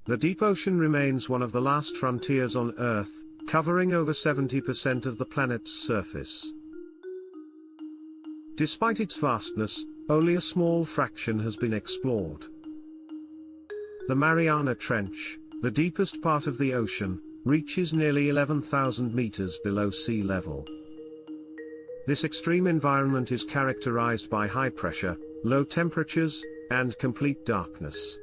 The deep ocean remains one of the last frontiers on Earth, covering over 70% of the planet's surface. Despite its vastness, only a small fraction has been explored. The Mariana Trench, the deepest part of the ocean, reaches nearly 11,000 meters below sea level. This extreme environment is characterized by high pressure, low temperatures, and complete darkness.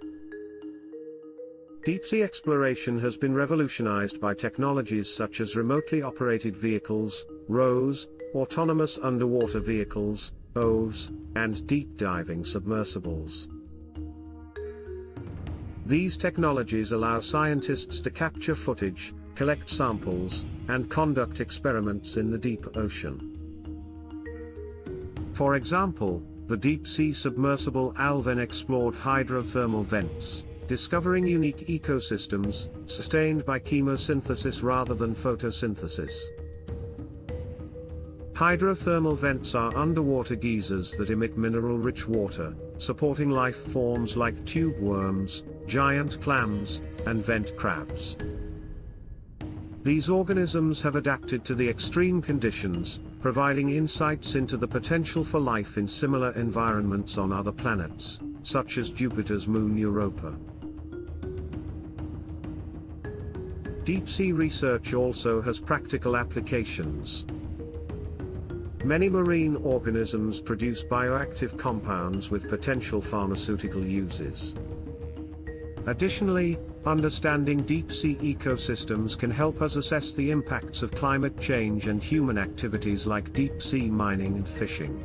Deep-sea exploration has been revolutionized by technologies such as remotely operated vehicles, ROVs, autonomous underwater vehicles, OVs, and deep-diving submersibles. These technologies allow scientists to capture footage, collect samples, and conduct experiments in the deep ocean. For example, the deep-sea submersible Alvin explored hydrothermal vents, discovering unique ecosystems, sustained by chemosynthesis rather than photosynthesis. Hydrothermal vents are underwater geysers that emit mineral-rich water, supporting life forms like tube worms, giant clams, and vent crabs. These organisms have adapted to the extreme conditions, providing insights into the potential for life in similar environments on other planets, such as Jupiter's moon Europa. Deep-sea research also has practical applications. Many marine organisms produce bioactive compounds with potential pharmaceutical uses. Additionally, understanding deep-sea ecosystems can help us assess the impacts of climate change and human activities like deep-sea mining and fishing.